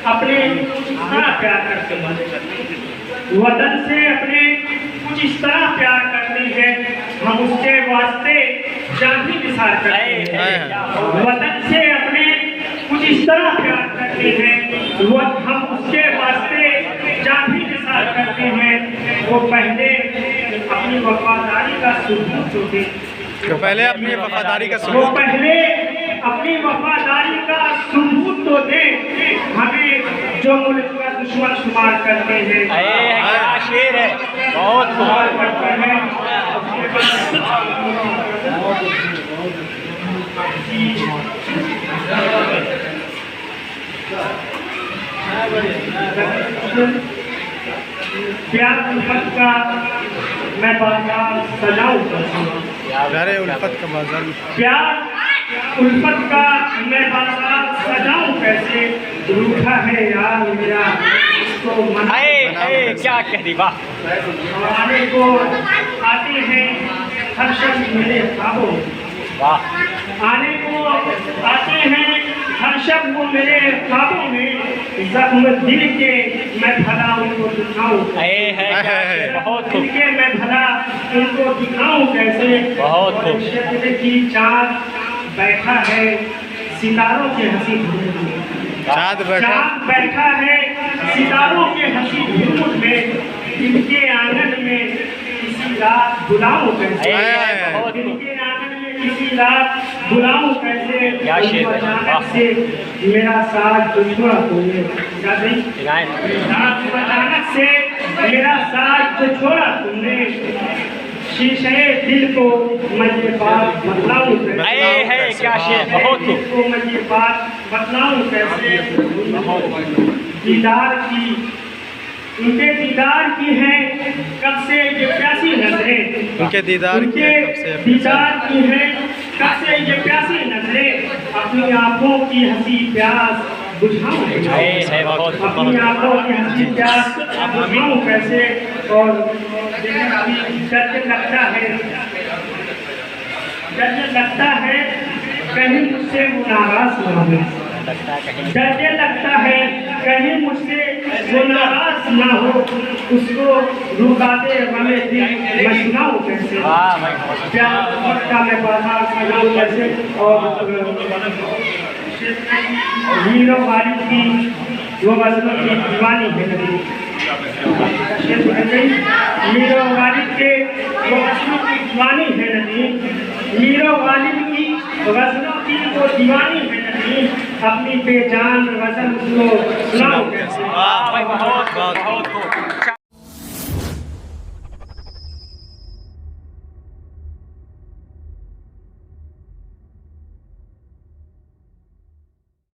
अपने इतना प्यार करते हैं, वतन से अपने कुछ इस तरह प्यार करते हैं, हम उसके वास्ते जान भी निसार करते हैं। वतन से अपने कुछ इस तरह प्यार करते हैं, वो हम उसके वास्ते जान भी निसार करते हैं। वो पहले अपनी वफादारी का सबूत होते, तो पहले अपनी वफादारी का वो सबूत पहले अपनी वफादारी का सबूत तो दे, हमें जो मुल्क का दुश्मन शुमार करते हैं। क्या शेर है, बहुत शुमार करते हैं। प्यार उल्फत का मैं बाजार सजाऊं, प्यारे उल्फत का बाजार, प्यार उल्फत का मैं बाजार सजाऊं कैसे, रूठा है यार मेरा इसको मना। क्या कह दी, वाह। आने को आते हैं हर शब्द मेरे ख्वाबों, वाह। आने को आते हैं हर शब्द वो मेरे ख्वाबों में, जख्म दिल के मैं भला उनको दिखाऊं, बहुत दिल खूब, के मैं भला उनको दिखाऊं कैसे। बहुत खूब। शब्द की चाँद बैठा है सितारों के हंसी धूप में, चाँद बैठा है सितारों के हंसी धूप में, इनके आंगन में किसी रात बुलाऊं कैसे, इनके आंगन में किसी रात बुलाऊं कैसे। अचानक से मेरा साथ जो छोड़ा तुमने, अचानक से मेरा साथ जो छोड़ा तुमने, शीशे दिल को मैं ये बात बतलाऊं कैसे, क्या शेर, बहुत खूब। को मैं ये बात बतलाऊं कैसे। दीदार की उनके दीदार की है कब से ये प्यासी नजरें, उनके दीदार की है कब से, दीदार की है कब से ये प्यासी नजरें, अपनी आंखों की हंसी प्यास बुझाऊं, अपनी आंखों की हंसी प्यास बुझाऊं कैसे। और डर लगता है कहीं मुझसे वो नाराज ना हो, डर लगता है कहीं मुझसे वो नाराज ना हो, उसको रुकाते हमें दिल मैं सुनाऊं कैसे। प्यार का मैं बाजार सजाऊं कैसे। और हीरो वाली की वो गज़लों की दीवानी है नदी, हीरो वालिद के वो गज़लों की दीवानी है नदी, हीरो वालिद की गज़लों की वो दीवानी है नदी, अपनी बेजान गज़ल उसको सुनाओ कैसे। बहुत बहुत